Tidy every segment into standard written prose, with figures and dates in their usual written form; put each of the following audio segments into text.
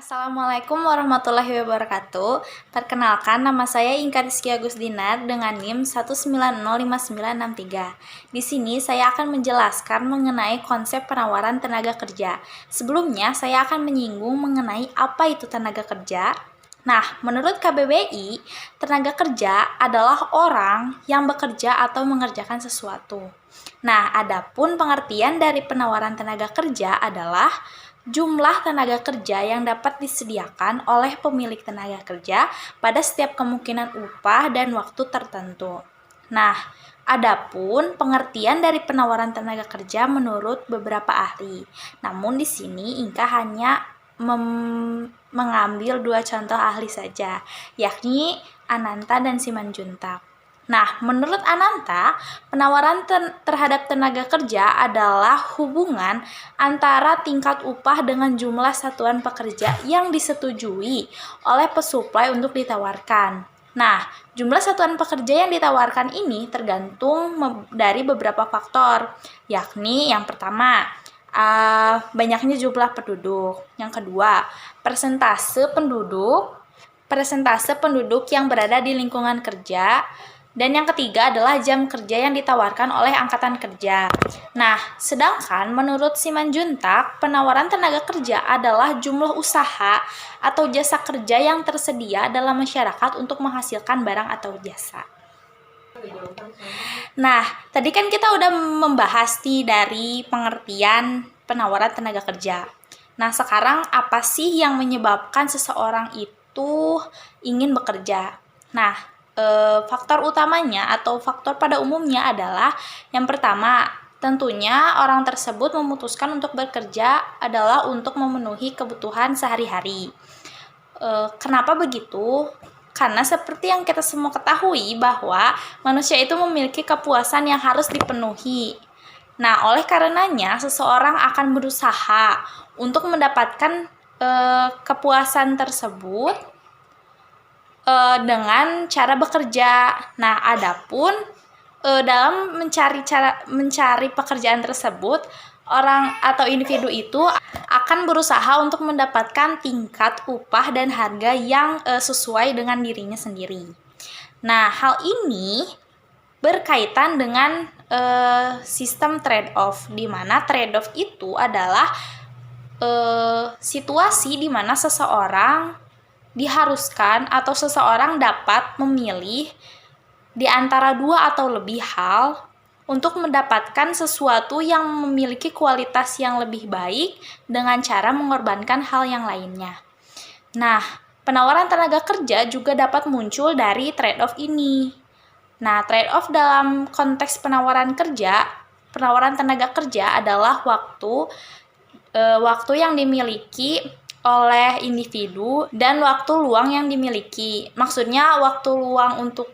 Assalamualaikum warahmatullahi wabarakatuh. Perkenalkan, nama saya Inka Rizky Agusdinar dengan NIM 1905963. Di sini saya akan menjelaskan mengenai konsep penawaran tenaga kerja. Sebelumnya, saya akan menyinggung mengenai apa itu tenaga kerja. Nah, menurut KBBI, tenaga kerja adalah orang yang bekerja atau mengerjakan sesuatu. Nah, adapun pengertian dari penawaran tenaga kerja adalah jumlah tenaga kerja yang dapat disediakan oleh pemilik tenaga kerja pada setiap kemungkinan upah dan waktu tertentu. Nah, adapun pengertian dari penawaran tenaga kerja menurut beberapa ahli. Namun di sini Inka hanya mengambil dua contoh ahli saja, yakni Ananta dan Simanjuntak. Nah, menurut Ananta, penawaran terhadap tenaga kerja adalah hubungan antara tingkat upah dengan jumlah satuan pekerja yang disetujui oleh pesuplai untuk ditawarkan. Nah, jumlah satuan pekerja yang ditawarkan ini tergantung dari beberapa faktor, yakni yang pertama, banyaknya jumlah penduduk. Yang kedua, persentase penduduk yang berada di lingkungan kerja. Dan yang ketiga adalah jam kerja yang ditawarkan oleh angkatan kerja. Nah, sedangkan menurut Simanjuntak, penawaran tenaga kerja adalah jumlah usaha atau jasa kerja yang tersedia dalam masyarakat untuk menghasilkan barang atau jasa. Nah, tadi kan kita udah membahas dari pengertian penawaran tenaga kerja. Nah, sekarang apa sih yang menyebabkan seseorang itu ingin bekerja? Nah, faktor utamanya atau faktor pada umumnya adalah yang pertama, tentunya orang tersebut memutuskan untuk bekerja adalah untuk memenuhi kebutuhan sehari-hari. Kenapa begitu? Karena seperti yang kita semua ketahui bahwa manusia itu memiliki kepuasan yang harus dipenuhi. Nah, oleh karenanya seseorang akan berusaha untuk mendapatkan kepuasan tersebut dengan cara bekerja. Nah, adapun dalam mencari pekerjaan tersebut, orang atau individu itu akan berusaha untuk mendapatkan tingkat upah dan harga yang sesuai dengan dirinya sendiri. Nah, hal ini berkaitan dengan sistem trade-off, di mana trade-off itu adalah situasi di mana seseorang diharuskan atau seseorang dapat memilih di antara dua atau lebih hal untuk mendapatkan sesuatu yang memiliki kualitas yang lebih baik dengan cara mengorbankan hal yang lainnya. Nah, penawaran tenaga kerja juga dapat muncul dari trade-off ini. Nah, trade-off dalam konteks penawaran tenaga kerja adalah waktu yang dimiliki oleh individu dan waktu luang yang dimiliki. Maksudnya waktu luang untuk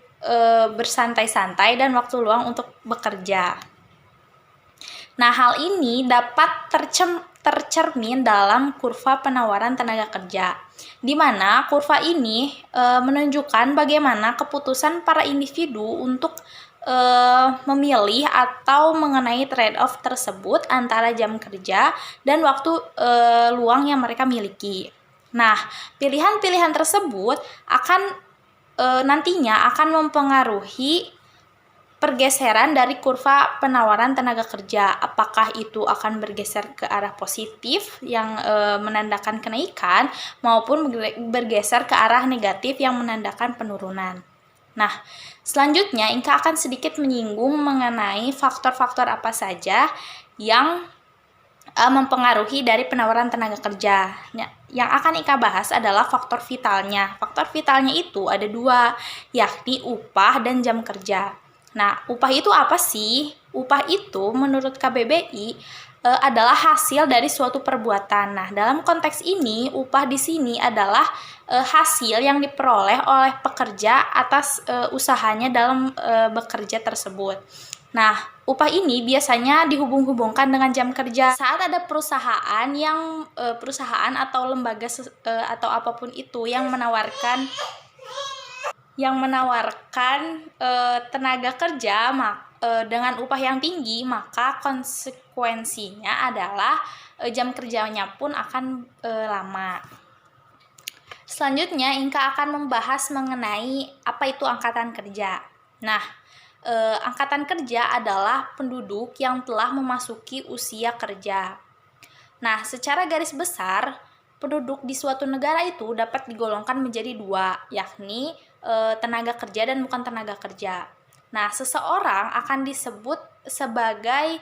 bersantai-santai dan waktu luang untuk bekerja. Nah, hal ini dapat tercermin dalam kurva penawaran tenaga kerja, di mana kurva ini menunjukkan bagaimana keputusan para individu untuk memilih atau mengenai trade-off tersebut antara jam kerja dan waktu luang yang mereka miliki. Nah, pilihan-pilihan tersebut nantinya akan mempengaruhi pergeseran dari kurva penawaran tenaga kerja. Apakah itu akan bergeser ke arah positif yang menandakan kenaikan maupun bergeser ke arah negatif yang menandakan penurunan. Nah, selanjutnya Inka akan sedikit menyinggung mengenai faktor-faktor apa saja yang mempengaruhi dari penawaran tenaga kerja. Yang akan Inka bahas adalah faktor vitalnya. Faktor vitalnya itu ada dua, yakni upah dan jam kerja. Nah, upah itu apa sih? Upah itu menurut KBBI adalah hasil dari suatu perbuatan. Nah, dalam konteks ini, upah di sini adalah hasil yang diperoleh oleh pekerja atas usahanya dalam bekerja tersebut. Nah, upah ini biasanya dihubung-hubungkan dengan jam kerja. Saat ada perusahaan atau lembaga atau apapun itu yang menawarkan tenaga kerja dengan upah yang tinggi, maka konsekuensinya adalah jam kerjanya pun akan lama. Selanjutnya, Inka akan membahas mengenai apa itu angkatan kerja. Nah, angkatan kerja adalah penduduk yang telah memasuki usia kerja. Nah, secara garis besar, penduduk di suatu negara itu dapat digolongkan menjadi dua, yakni tenaga kerja dan bukan tenaga kerja. Nah, seseorang akan disebut sebagai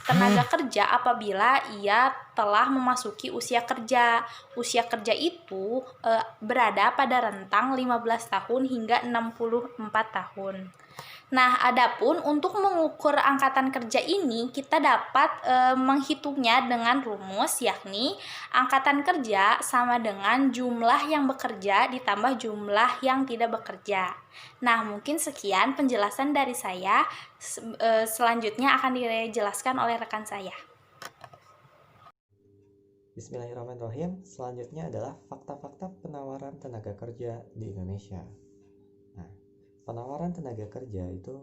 tenaga kerja apabila ia telah memasuki usia kerja. Usia kerja itu berada pada rentang 15 tahun hingga 64 tahun. Nah, adapun untuk mengukur angkatan kerja ini, kita dapat menghitungnya dengan rumus, yakni angkatan kerja sama dengan jumlah yang bekerja ditambah jumlah yang tidak bekerja. Nah, mungkin sekian penjelasan dari saya. Selanjutnya akan dijelaskan oleh rekan saya. Bismillahirrahmanirrahim. Selanjutnya adalah fakta-fakta penawaran tenaga kerja di Indonesia. Nah, penawaran tenaga kerja itu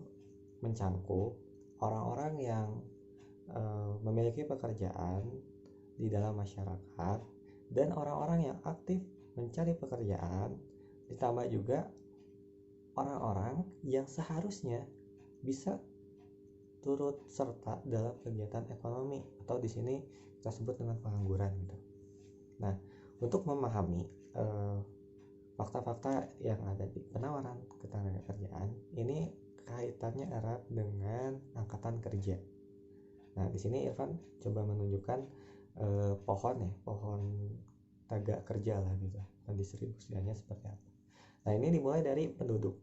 mencangkup orang-orang yang memiliki pekerjaan di dalam masyarakat dan orang-orang yang aktif mencari pekerjaan, ditambah juga orang-orang yang seharusnya bisa turut serta dalam kegiatan ekonomi atau di sini kita sebut dengan pengangguran gitu. Nah, untuk memahami fakta-fakta yang ada di penawaran ketenagakerjaan ini kaitannya erat dengan angkatan kerja. Nah, di sini Irfan coba menunjukkan pohon tenaga kerja lah gitu, dan distribusinya seperti apa. Nah, ini dimulai dari penduduk.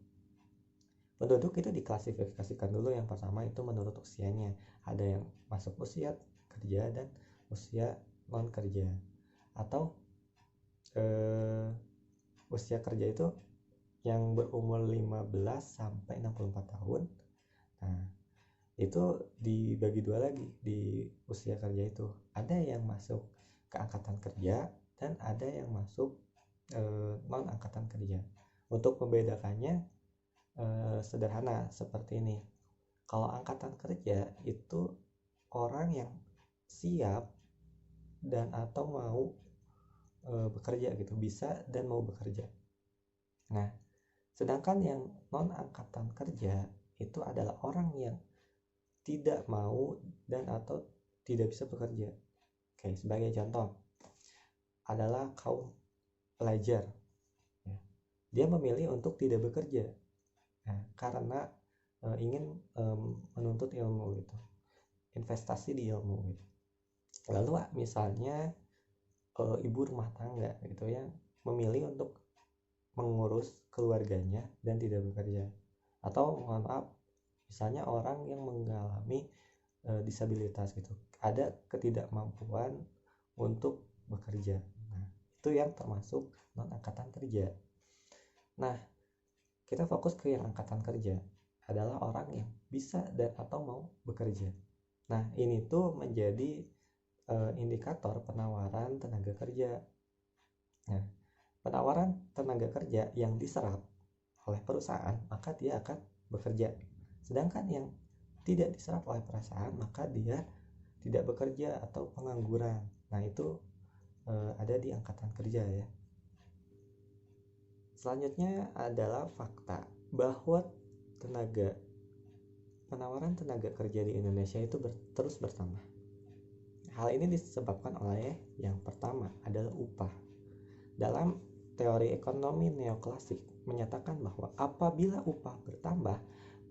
Penduduk itu diklasifikasikan dulu, yang pertama itu menurut usianya. Ada yang masuk usia kerja dan usia non kerja, atau usia kerja itu yang berumur 15 sampai 64 tahun. Nah, itu dibagi dua lagi di usia kerja itu. Ada yang masuk ke angkatan kerja dan ada yang masuk non angkatan kerja. Untuk membedakannya sederhana seperti ini. Kalau angkatan kerja itu orang yang siap dan atau mau bekerja gitu, bisa dan mau bekerja. Nah, sedangkan yang non angkatan kerja itu adalah orang yang tidak mau dan atau tidak bisa bekerja. Oke, sebagai contoh adalah kaum pelajar. Dia memilih untuk tidak bekerja, karena ingin menuntut ilmu gitu, investasi di ilmu gitu. Lalu misalnya ibu rumah tangga gitu yang memilih untuk mengurus keluarganya dan tidak bekerja, atau mohon maaf misalnya orang yang mengalami disabilitas gitu, ada ketidakmampuan untuk bekerja. Nah, itu yang termasuk non angkatan kerja. Nah, kita fokus ke yang angkatan kerja adalah orang yang bisa dan atau mau bekerja. Nah, ini tuh menjadi indikator penawaran tenaga kerja. Nah, penawaran tenaga kerja yang diserap oleh perusahaan, maka dia akan bekerja. Sedangkan yang tidak diserap oleh perusahaan, maka dia tidak bekerja atau pengangguran. Nah, itu ada di angkatan kerja ya. Selanjutnya adalah fakta bahwa penawaran tenaga kerja di Indonesia itu terus bertambah. Hal ini disebabkan oleh yang pertama adalah upah. Dalam teori ekonomi neoklasik menyatakan bahwa apabila upah bertambah,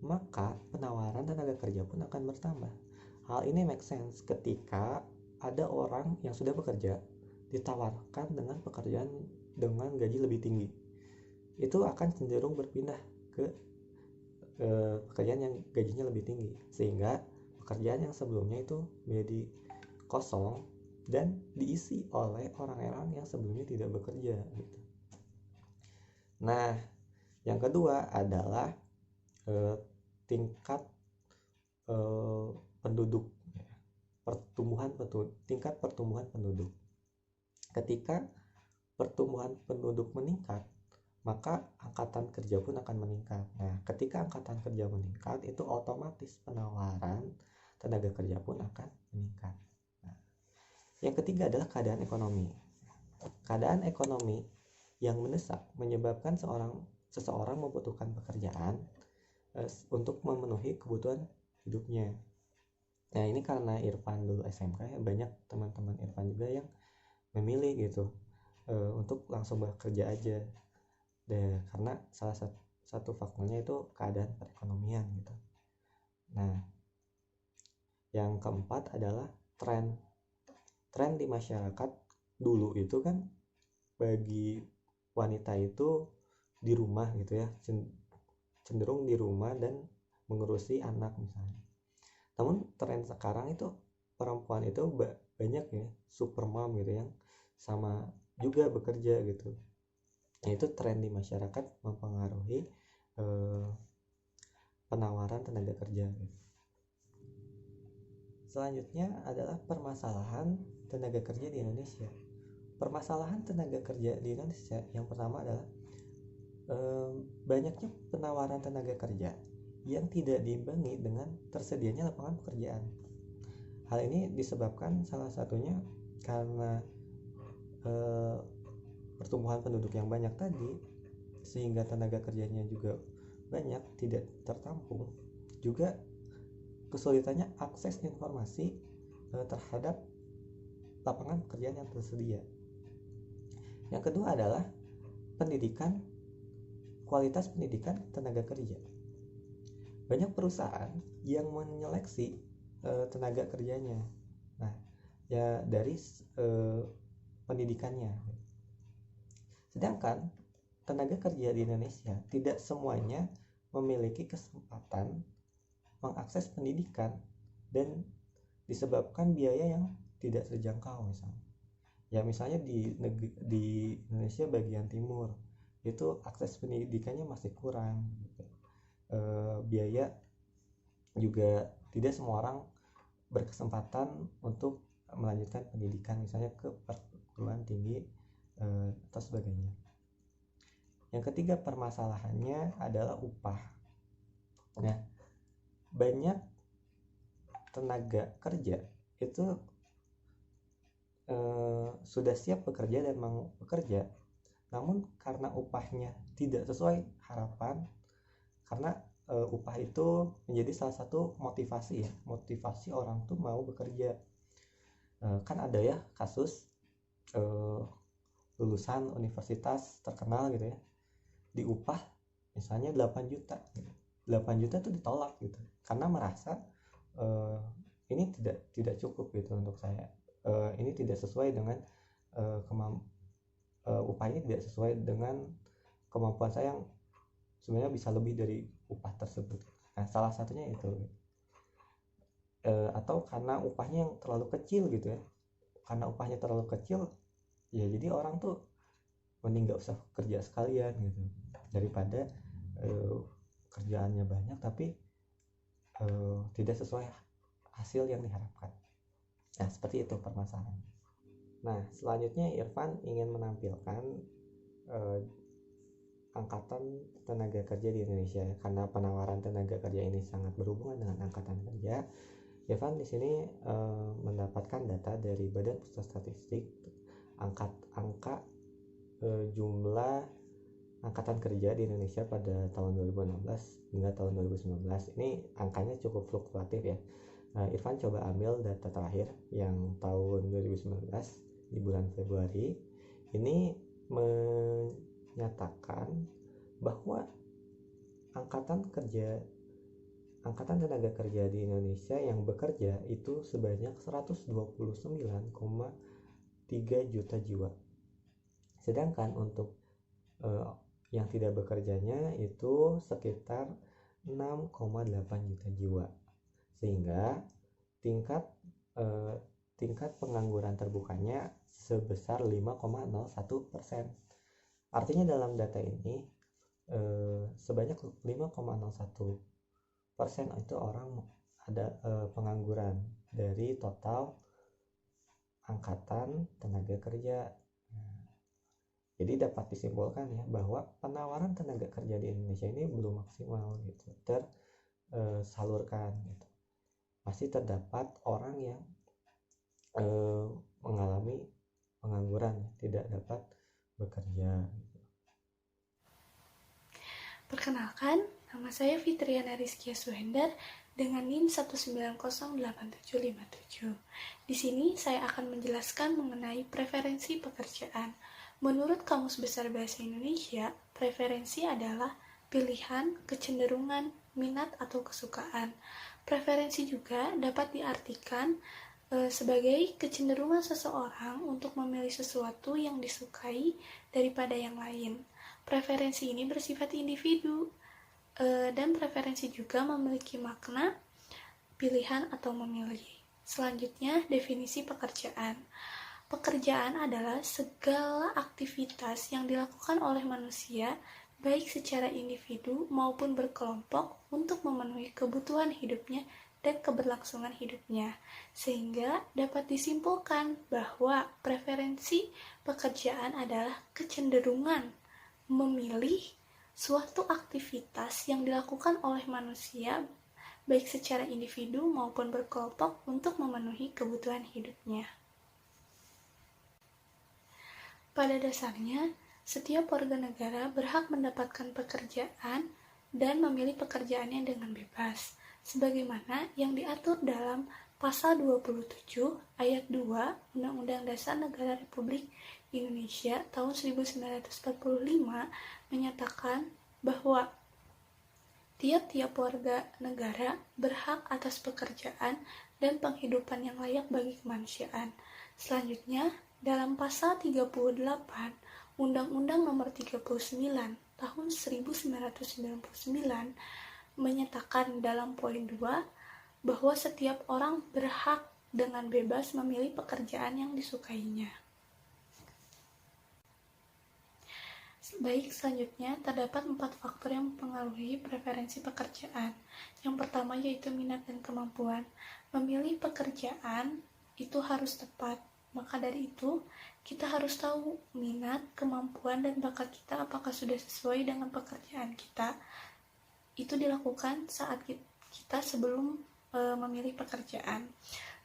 maka penawaran tenaga kerja pun akan bertambah. Hal ini make sense ketika ada orang yang sudah bekerja ditawarkan dengan pekerjaan dengan gaji lebih tinggi. Itu akan cenderung berpindah ke pekerjaan yang gajinya lebih tinggi, sehingga pekerjaan yang sebelumnya itu menjadi kosong dan diisi oleh orang-orang yang sebelumnya tidak bekerja gitu. Nah, yang kedua adalah tingkat penduduk, tingkat pertumbuhan penduduk. Ketika pertumbuhan penduduk meningkat, maka angkatan kerja pun akan meningkat. Nah, ketika angkatan kerja meningkat, itu otomatis penawaran tenaga kerja pun akan meningkat. Nah, yang ketiga adalah keadaan ekonomi. Keadaan ekonomi yang mendesak menyebabkan seseorang membutuhkan pekerjaan untuk memenuhi kebutuhan hidupnya. Nah ini karena Irfan dulu SMK ya, banyak teman-teman Irfan juga yang memilih gitu untuk langsung bekerja aja deh, karena salah satu faktornya itu keadaan perekonomian gitu. Nah yang keempat adalah tren di masyarakat dulu itu kan bagi wanita itu di rumah gitu ya, cenderung di rumah dan mengurusi anak misalnya. Namun tren sekarang itu perempuan itu banyak ya super mom gitu yang sama juga bekerja gitu. Nah, itu tren di masyarakat mempengaruhi penawaran tenaga kerja gitu. Selanjutnya adalah permasalahan tenaga kerja di Indonesia. Permasalahan tenaga kerja di Indonesia yang pertama adalah banyaknya penawaran tenaga kerja yang tidak diimbangi dengan tersedianya lapangan pekerjaan. Hal ini disebabkan salah satunya karena pertumbuhan penduduk yang banyak tadi, sehingga tenaga kerjanya juga banyak tidak tertampung. Juga kesulitannya akses informasi terhadap lapangan pekerjaan yang tersedia. Yang kedua adalah kualitas pendidikan tenaga kerja. Banyak perusahaan yang menyeleksi tenaga kerjanya, nah ya dari pendidikannya. Sedangkan tenaga kerja di Indonesia tidak semuanya memiliki kesempatan mengakses pendidikan dan disebabkan biaya yang tidak terjangkau misalnya. Ya misalnya di Indonesia bagian timur itu akses pendidikannya masih kurang gitu. Biaya juga tidak semua orang berkesempatan untuk melanjutkan pendidikan misalnya ke perguruan tinggi atau sebagainya. Yang ketiga permasalahannya adalah upah. Nah, banyak tenaga kerja itu sudah siap bekerja dan mau bekerja, namun karena upahnya tidak sesuai harapan, karena upah itu menjadi salah satu motivasi orang tuh mau bekerja. Kan ada ya kasus lulusan universitas terkenal gitu ya, diupah misalnya 8 juta gitu. 8 juta tuh ditolak gitu karena merasa ini tidak cukup gitu untuk saya, ini tidak sesuai dengan upah ini tidak sesuai dengan kemampuan saya yang sebenarnya bisa lebih dari upah tersebut. Nah salah satunya itu atau karena upahnya yang terlalu kecil gitu ya, karena upahnya terlalu kecil ya jadi orang tuh mending gak usah kerja sekalian gitu daripada kerjaannya banyak tapi tidak sesuai hasil yang diharapkan. Nah seperti itu permasalahan. Nah selanjutnya Irfan ingin menampilkan angkatan tenaga kerja di Indonesia. Karena penawaran tenaga kerja ini sangat berhubungan dengan angkatan kerja, Irfan di sini mendapatkan data dari Badan Pusat Statistik angka jumlah angkatan kerja di Indonesia pada tahun 2016 hingga tahun 2019. Ini angkanya cukup fluktuatif ya. Irfan coba ambil data terakhir yang tahun 2019 di bulan Februari. Ini menyatakan bahwa angkatan tenaga kerja di Indonesia yang bekerja itu sebanyak 129,3 juta jiwa. Sedangkan untuk yang tidak bekerjanya itu sekitar 6,8 juta jiwa. Sehingga tingkat pengangguran terbukanya sebesar 5,01%. Artinya dalam data ini sebanyak 5,01% itu orang ada pengangguran dari total angkatan tenaga kerja. Jadi dapat disimpulkan ya bahwa penawaran tenaga kerja di Indonesia ini belum maksimal gitu tersalurkan gitu. Masih terdapat orang yang mengalami pengangguran, tidak dapat bekerja. Perkenalkan, nama saya Fitriana Rizkia Suhendar dengan NIM 1908757. Di sini saya akan menjelaskan mengenai preferensi pekerjaan. Menurut Kamus Besar Bahasa Indonesia, preferensi adalah pilihan, kecenderungan, minat, atau kesukaan. Preferensi juga dapat diartikan sebagai kecenderungan seseorang untuk memilih sesuatu yang disukai daripada yang lain. Preferensi ini bersifat individu, dan preferensi juga memiliki makna pilihan atau memilih. Selanjutnya, definisi pekerjaan. Pekerjaan adalah segala aktivitas yang dilakukan oleh manusia, baik secara individu maupun berkelompok, untuk memenuhi kebutuhan hidupnya dan keberlangsungan hidupnya. Sehingga dapat disimpulkan bahwa preferensi pekerjaan adalah kecenderungan memilih suatu aktivitas yang dilakukan oleh manusia, baik secara individu maupun berkelompok, untuk memenuhi kebutuhan hidupnya. Pada dasarnya, setiap warga negara berhak mendapatkan pekerjaan dan memilih pekerjaannya dengan bebas, sebagaimana yang diatur dalam Pasal 27 Ayat 2 Undang-Undang Dasar Negara Republik Indonesia tahun 1945 menyatakan bahwa tiap-tiap warga negara berhak atas pekerjaan dan penghidupan yang layak bagi kemanusiaan. Selanjutnya, dalam Pasal 38 Undang-Undang Nomor 39 tahun 1999 menyatakan dalam poin 2 bahwa setiap orang berhak dengan bebas memilih pekerjaan yang disukainya. Baik, selanjutnya terdapat 4 faktor yang mempengaruhi preferensi pekerjaan. Yang pertama yaitu minat dan kemampuan. Memilih pekerjaan itu harus tepat. Maka dari itu, kita harus tahu minat, kemampuan, dan bakat kita apakah sudah sesuai dengan pekerjaan kita. Itu dilakukan saat kita sebelum memilih pekerjaan.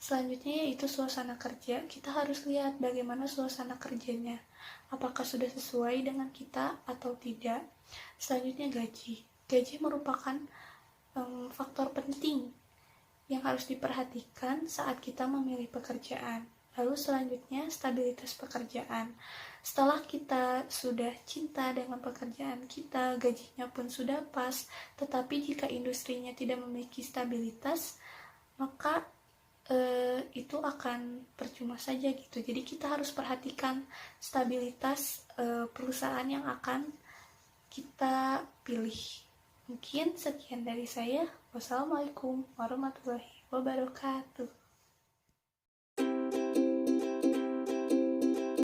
Selanjutnya yaitu suasana kerja. Kita harus lihat bagaimana suasana kerjanya, apakah sudah sesuai dengan kita atau tidak. Selanjutnya gaji. Gaji merupakan faktor penting yang harus diperhatikan saat kita memilih pekerjaan. Lalu selanjutnya stabilitas pekerjaan. Setelah kita sudah cinta dengan pekerjaan kita, gajinya pun sudah pas, tetapi jika industrinya tidak memiliki stabilitas, maka itu akan percuma saja gitu. Jadi kita harus perhatikan stabilitas perusahaan yang akan kita pilih. Mungkin sekian dari saya. Wassalamualaikum warahmatullahi wabarakatuh.